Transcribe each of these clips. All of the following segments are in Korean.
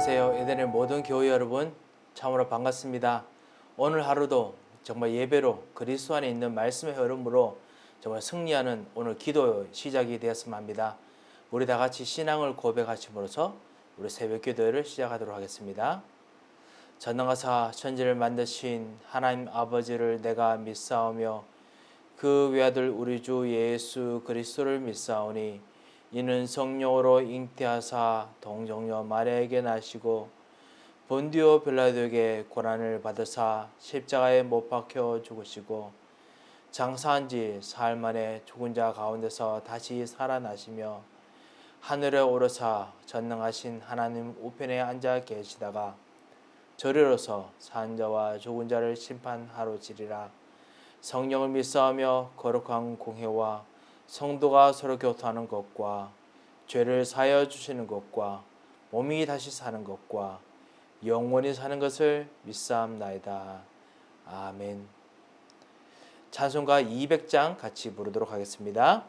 안녕하세요. 에덴의 모든 교회 여러분, 참으로 반갑습니다. 오늘 하루도 정말 예배로 그리스도 안에 있는 말씀의 흐름으로 정말 승리하는 오늘 기도 시작이 되었으면 합니다. 우리 다 같이 신앙을 고백하심으로써 우리 새벽 기도회를 시작하도록 하겠습니다. 전능하사 천지를 만드신 하나님 아버지를 내가 믿사오며 그 외아들 우리 주 예수 그리스도를 믿사오니 이는 성령으로 잉태하사 동정녀 마리아에게 나시고 본디오 빌라도에게 고난을 받으사 십자가에 못 박혀 죽으시고 장사한 지 사흘 만에 죽은 자 가운데서 다시 살아나시며 하늘에 오르사 전능하신 하나님 우편에 앉아 계시다가 저리로서 산 자와 죽은 자를 심판하러지리라. 성령을 믿사오며 거룩한 공회와 성도가 서로 교통하는 것과 죄를 사하여 주시는 것과 몸이 다시 사는 것과 영원히 사는 것을 믿사옵나이다. 아멘. 찬송가 200장 같이 부르도록 하겠습니다.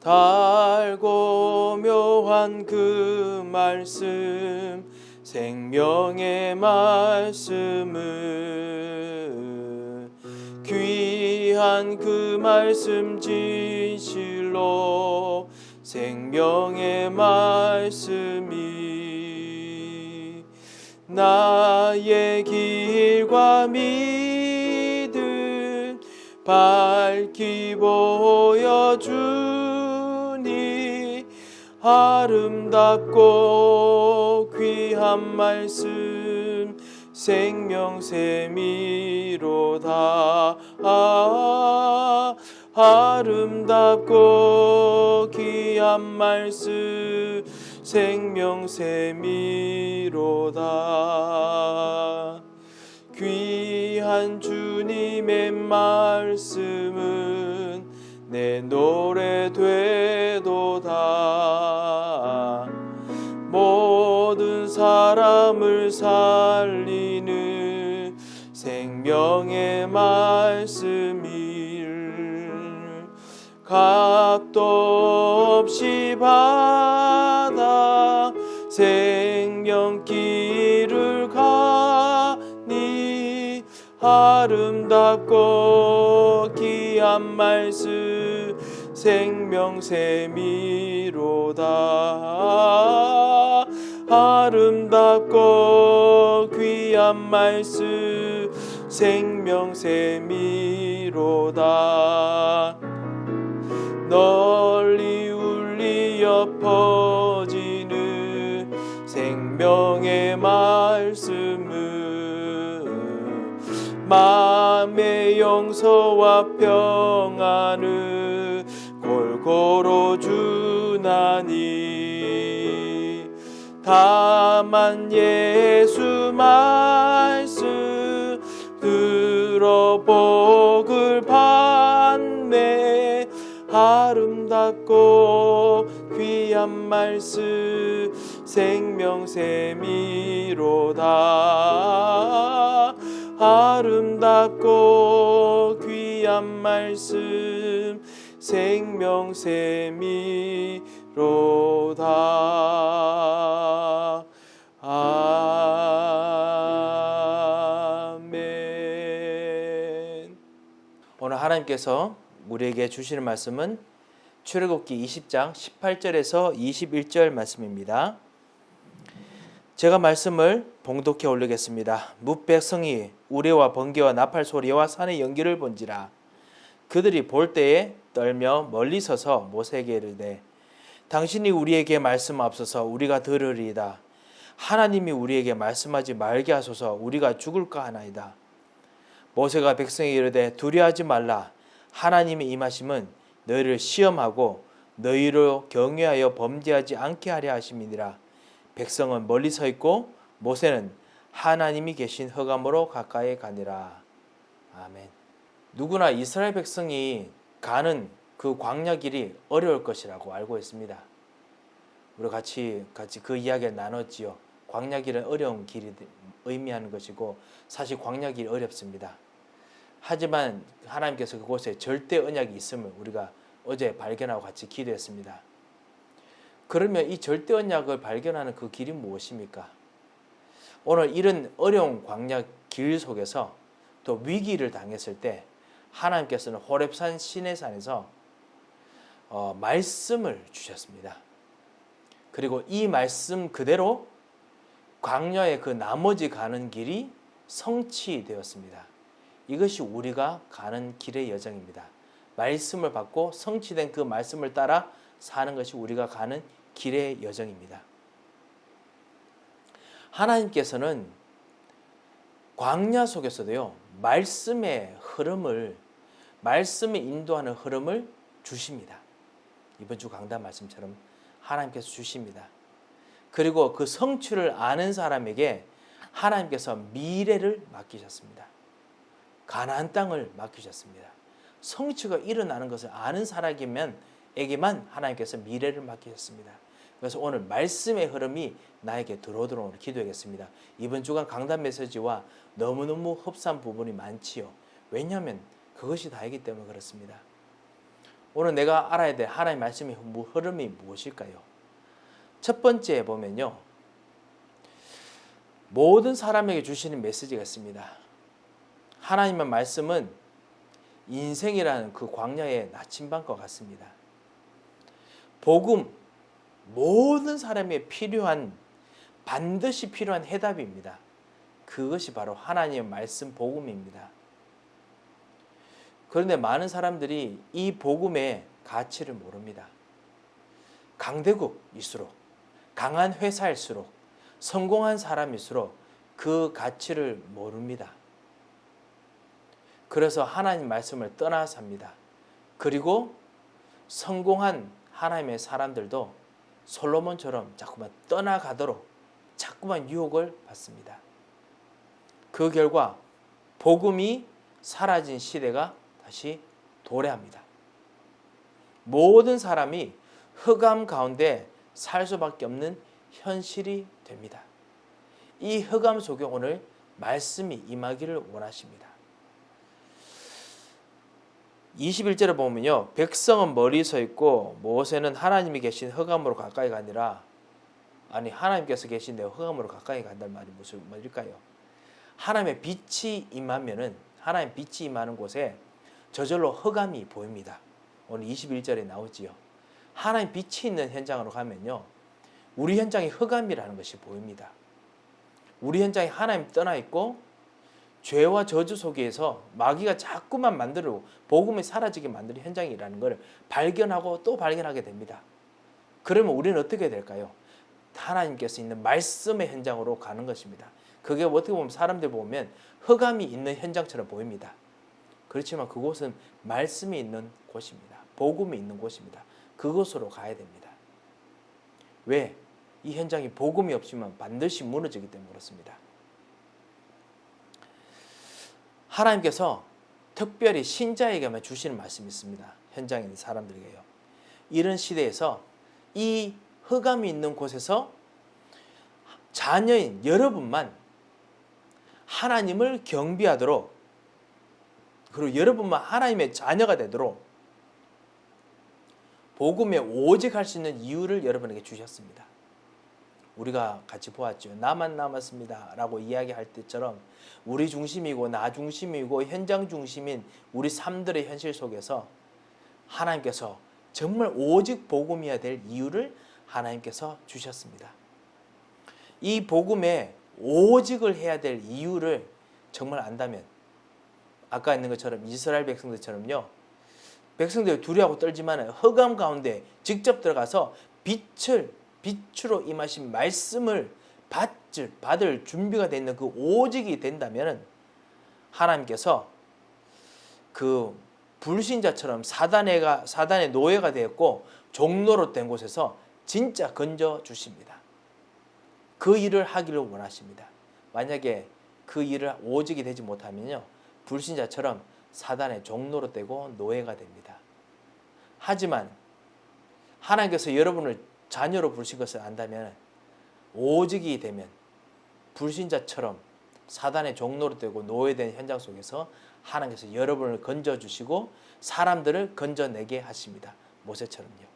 달고 묘한 그 말씀 생명의 말씀을 귀한 그 말씀 진실로 생명의 말씀이 나의 길과 믿음 밝히 보여주니 아름답고 귀한 말씀 생명샘이로다. 아름답고 귀한 말씀 생명샘이로다. 귀한 주님의 말씀은 내 노래 되도다. 모든 사람을 살리는 생명의 말씀을 값도 없이 받아 생명길을 가니 아름답고 귀한 말씀 생명샘이로다. 아름답고 귀한 말씀 생명샘이로다. 널리 울리어 퍼지는 생명의 말씀은 마음의 용서와 평안을 골고루 주나니 다만 예수 말씀 들어 복을 받네. 아름답고 귀한 말씀 생명샘이로다. 아름답고 귀한 말씀 생명샘이로다. 아멘. 오늘 하나님께서 우리에게 주시는 말씀은 출애굽기 20장 18절에서 21절 말씀입니다. 제가 말씀을 봉독해 올리겠습니다. 뭇백성이 우레와 번개와 나팔 소리와 산의 연기를 본지라. 그들이 볼 때에 떨며 멀리 서서 모세에게 이르되 당신이 우리에게 말씀하옵소서. 우리가 들으리이다. 하나님이 우리에게 말씀하지 말게 하소서. 우리가 죽을까 하나이다. 모세가 백성에게 이르되 두려워하지 말라. 하나님의 임하심은 너희를 시험하고 너희로 경외하여 범죄하지 않게 하려 하심이니라. 백성은 멀리 서 있고 모세는 하나님이 계신 흑암으로 가까이 가니라. 아멘. 누구나 이스라엘 백성이 가는 그 광야 길이 어려울 것이라고 알고 있습니다. 우리 같이 그 이야기를 나눴지요. 광야 길은 어려운 길이 의미하는 것이고 사실 광야 길이 어렵습니다. 하지만 하나님께서 그곳에 절대 언약이 있음을 우리가 어제 발견하고 같이 기도했습니다. 그러면 이 절대 언약을 발견하는 그 길이 무엇입니까? 오늘 이런 어려운 광야 길 속에서 또 위기를 당했을 때 하나님께서는 호렙산 시내산에서 말씀을 주셨습니다. 그리고 이 말씀 그대로 광야의 그 나머지 가는 길이 성취되었습니다. 이것이 우리가 가는 길의 여정입니다. 말씀을 받고 성취된 그 말씀을 따라 사는 것이 우리가 가는 길의 여정입니다. 하나님께서는 광야 속에서도요, 말씀의 흐름을, 말씀이 인도하는 흐름을 주십니다. 이번 주 강단 말씀처럼 하나님께서 주십니다. 그리고 그 성취를 아는 사람에게 하나님께서 미래를 맡기셨습니다. 가나안 땅을 맡기셨습니다. 성취가 일어나는 것을 아는 사람에게만 하나님께서 미래를 맡기셨습니다. 그래서 오늘 말씀의 흐름이 나에게 들어오도록 오늘 기도하겠습니다. 이번 주간 강단 메시지와 너무너무 흡사한 부분이 많지요. 왜냐하면 그것이 다이기 때문에 그렇습니다. 오늘 내가 알아야 될 하나님의 말씀의 흐름이 무엇일까요? 첫 번째 보면요, 모든 사람에게 주시는 메시지가 있습니다. 하나님의 말씀은 인생이라는 그 광야의 나침반과 같습니다. 복음, 모든 사람에 필요한, 반드시 필요한 해답입니다. 그것이 바로 하나님의 말씀 복음입니다. 그런데 많은 사람들이 이 복음의 가치를 모릅니다. 강대국일수록, 강한 회사일수록, 성공한 사람일수록 그 가치를 모릅니다. 그래서 하나님 말씀을 떠나 삽니다. 그리고 성공한 하나님의 사람들도 솔로몬처럼 자꾸만 떠나가도록 자꾸만 유혹을 받습니다. 그 결과 복음이 사라진 시대가 다시 도래합니다. 모든 사람이 흑암 가운데 살 수밖에 없는 현실이 됩니다. 이 흑암 속에 오늘 말씀이 임하기를 원하십니다. 21절에 보면요, 백성은 멀리 서 있고 모세는 하나님이 계신 흑암으로 가까이 가니라. 아니, 하나님께서 계신데 흑암으로 가까이 간다는 말이 무슨 말일까요? 하나님의 빛이 임하면은, 하나님의 빛이 임하는 곳에 저절로 흑암이 보입니다. 오늘 21절에 나오지요. 하나님 빛이 있는 현장으로 가면요, 우리 현장이 흑암이라는 것이 보입니다. 우리 현장이 하나님 떠나 있고 죄와 저주 속에서 마귀가 자꾸만 만들고 복음이 사라지게 만드는 현장이라는 걸 발견하고 또 발견하게 됩니다. 그러면 우리는 어떻게 될까요? 하나님께서 있는 말씀의 현장으로 가는 것입니다. 그게 어떻게 보면 사람들 보면 흑암이 있는 현장처럼 보입니다. 그렇지만 그곳은 말씀이 있는 곳입니다. 복음이 있는 곳입니다. 그곳으로 가야 됩니다. 왜? 이 현장이 복음이 없으면 반드시 무너지기 때문에 그렇습니다. 하나님께서 특별히 신자에게만 주시는 말씀이 있습니다. 현장에 있는 사람들에게요. 이런 시대에서 이 흑암이 있는 곳에서 자녀인 여러분만 하나님을 경배하도록, 그리고 여러분만 하나님의 자녀가 되도록 복음에 오직 할 수 있는 이유를 여러분에게 주셨습니다. 우리가 같이 보았죠. 나만 남았습니다 라고 이야기할 때처럼 우리 중심이고 나 중심이고 현장 중심인 우리 삶들의 현실 속에서 하나님께서 정말 오직 복음이어야 될 이유를 하나님께서 주셨습니다. 이 복음에 오직을 해야 될 이유를 정말 안다면, 아까 있는 것처럼 이스라엘 백성들처럼요, 백성들이 두려워하고 떨지만 흑암 가운데 직접 들어가서 빛으로 임하신 말씀을 받을 준비가 되어 있는 그 오직이 된다면 하나님께서 그 불신자처럼 사단의 노예가 되었고 종로로 된 곳에서 진짜 건져 주십니다. 그 일을 하기를 원하십니다. 만약에 그 일을 오직이 되지 못하면요, 불신자처럼 사단의 종로로 되고 노예가 됩니다. 하지만 하나님께서 여러분을 자녀로 부르신 것을 안다면, 오직이 되면 불신자처럼 사단의 종로로 되고 노예된 현장 속에서 하나님께서 여러분을 건져주시고 사람들을 건져내게 하십니다. 모세처럼요.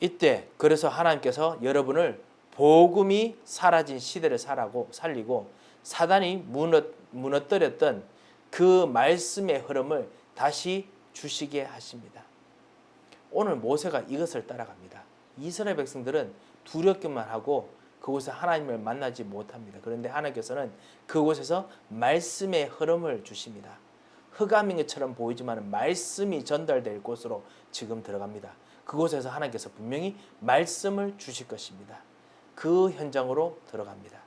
이때 그래서 하나님께서 여러분을 복음이 사라진 시대를 살리고 사단이 무너뜨렸던 그 말씀의 흐름을 다시 주시게 하십니다. 오늘 모세가 이것을 따라갑니다. 이스라엘 백성들은 두렵기만 하고 그곳에 하나님을 만나지 못합니다. 그런데 하나님께서는 그곳에서 말씀의 흐름을 주십니다. 흑암인 것처럼 보이지만 말씀이 전달될 곳으로 지금 들어갑니다. 그곳에서 하나님께서 분명히 말씀을 주실 것입니다. 그 현장으로 들어갑니다.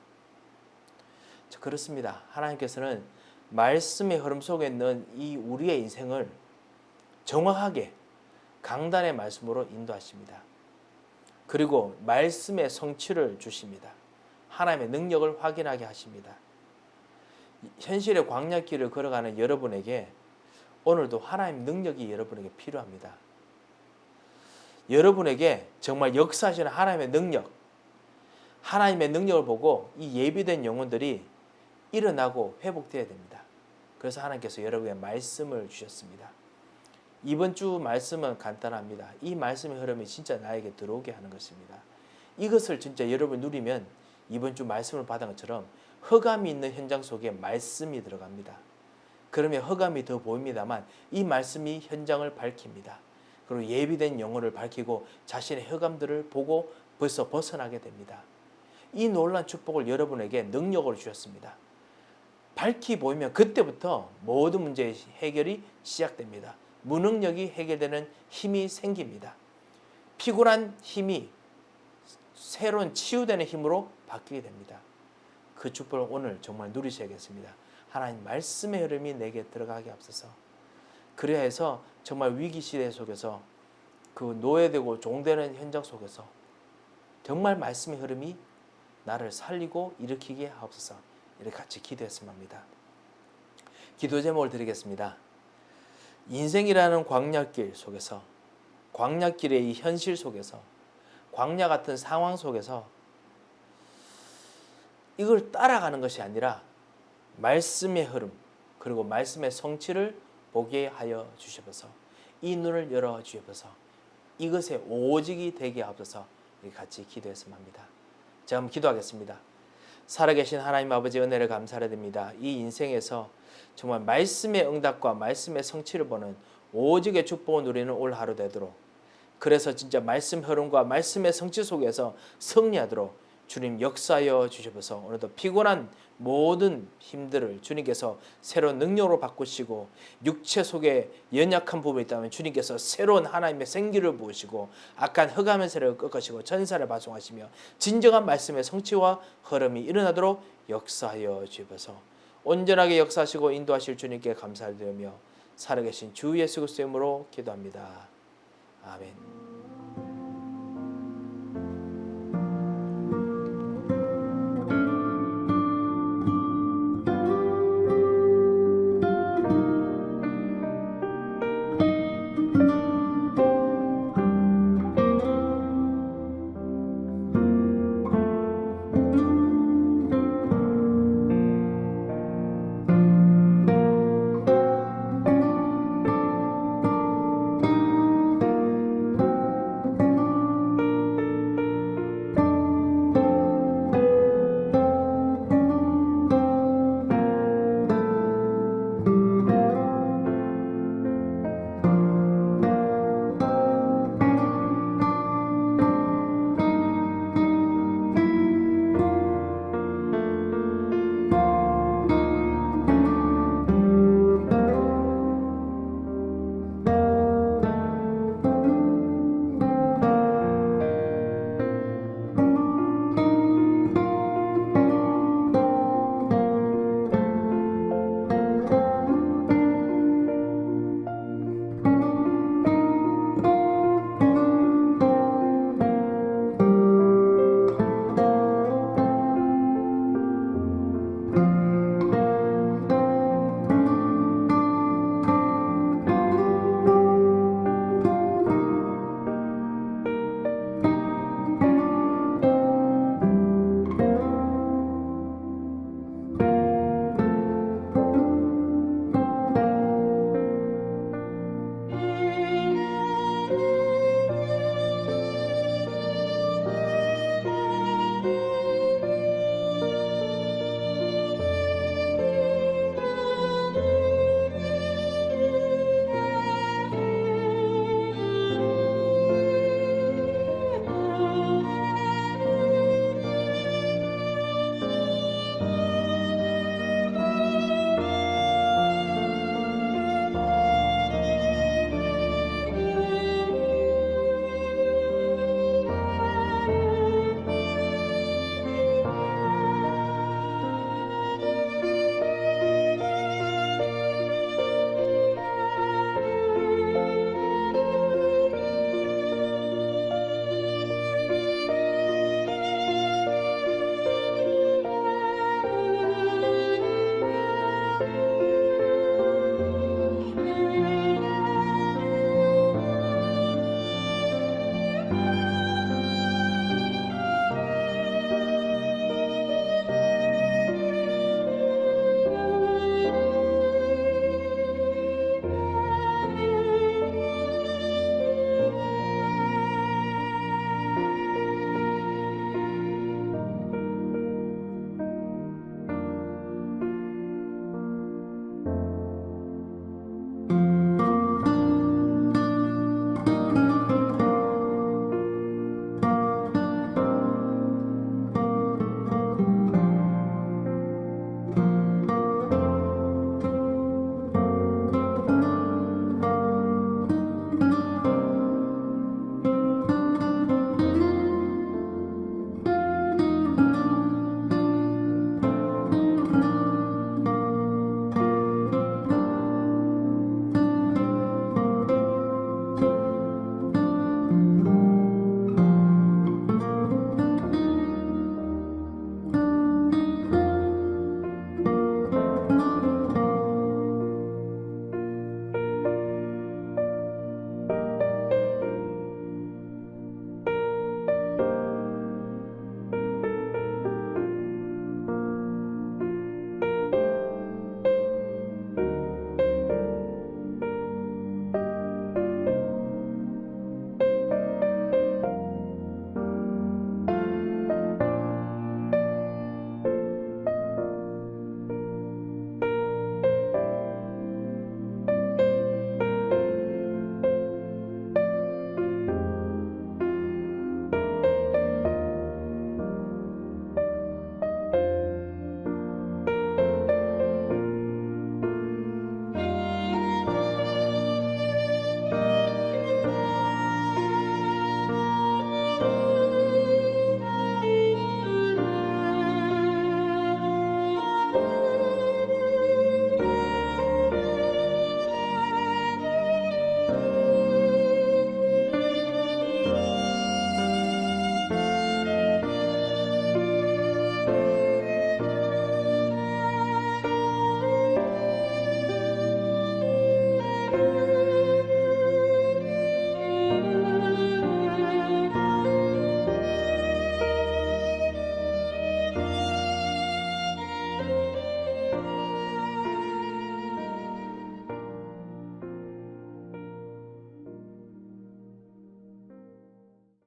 그렇습니다. 하나님께서는 말씀의 흐름 속에 있는 이 우리의 인생을 정확하게 강단의 말씀으로 인도하십니다. 그리고 말씀의 성취를 주십니다. 하나님의 능력을 확인하게 하십니다. 현실의 광야길을 걸어가는 여러분에게 오늘도 하나님의 능력이 여러분에게 필요합니다. 여러분에게 정말 역사하시는 하나님의 능력을 보고 이 예비된 영혼들이 일어나고 회복되어야 됩니다. 그래서 하나님께서 여러분에게 말씀을 주셨습니다. 이번 주 말씀은 간단합니다. 이 말씀의 흐름이 진짜 나에게 들어오게 하는 것입니다. 이것을 진짜 여러분이 누리면 이번 주 말씀을 받은 것처럼 흑암이 있는 현장 속에 말씀이 들어갑니다. 그러면 흑암이 더 보입니다만 이 말씀이 현장을 밝힙니다. 그리고 예비된 영혼을 밝히고 자신의 흑암들을 보고 벌써 벗어나게 됩니다. 이 놀라운 축복을 여러분에게 능력으로 주셨습니다. 밝히 보이면 그때부터 모든 문제의 해결이 시작됩니다. 무능력이 해결되는 힘이 생깁니다. 피곤한 힘이 새로운 치유되는 힘으로 바뀌게 됩니다. 그 축복을 오늘 정말 누리셔야겠습니다. 하나님 말씀의 흐름이 내게 들어가게 앞서서 그래야 해서 정말 위기 시대 속에서 그 노예되고 종되는 현장 속에서 정말 말씀의 흐름이 나를 살리고 일으키게 하옵소서. 이렇게 같이 기도했으면 합니다. 기도 제목을 드리겠습니다. 인생이라는 광야길 속에서 광야길의 이 현실 속에서 광야 같은 상황 속에서 이걸 따라가는 것이 아니라 말씀의 흐름 그리고 말씀의 성취를 보게 하여 주시옵소서. 이 눈을 열어 주시옵소서. 이것에 오직이 되게 하옵소서. 이렇게 같이 기도했으면 합니다. 제가 한번 기도하겠습니다. 살아계신 하나님 아버지 은혜를 감사드립니다. 이 인생에서 정말 말씀의 응답과 말씀의 성취를 보는 오직의 축복을 누리는 올 하루 되도록 그래서 진짜 말씀 흐름과 말씀의 성취 속에서 승리하도록 주님 역사하여 주셔서 오늘도 피곤한 모든 힘들을 주님께서 새로운 능력으로 바꾸시고 육체 속에 연약한 부분이 있다면 주님께서 새로운 하나님의 생기를 부으시고 악한 흑암의 세력을 꺾으시고 전사를 발송하시며 진정한 말씀의 성취와 흐름이 일어나도록 역사하여 주셔서 온전하게 역사하시고 인도하실 주님께 감사드리며 살아계신 주 예수 그리스도의 이름으로 기도합니다. 아멘.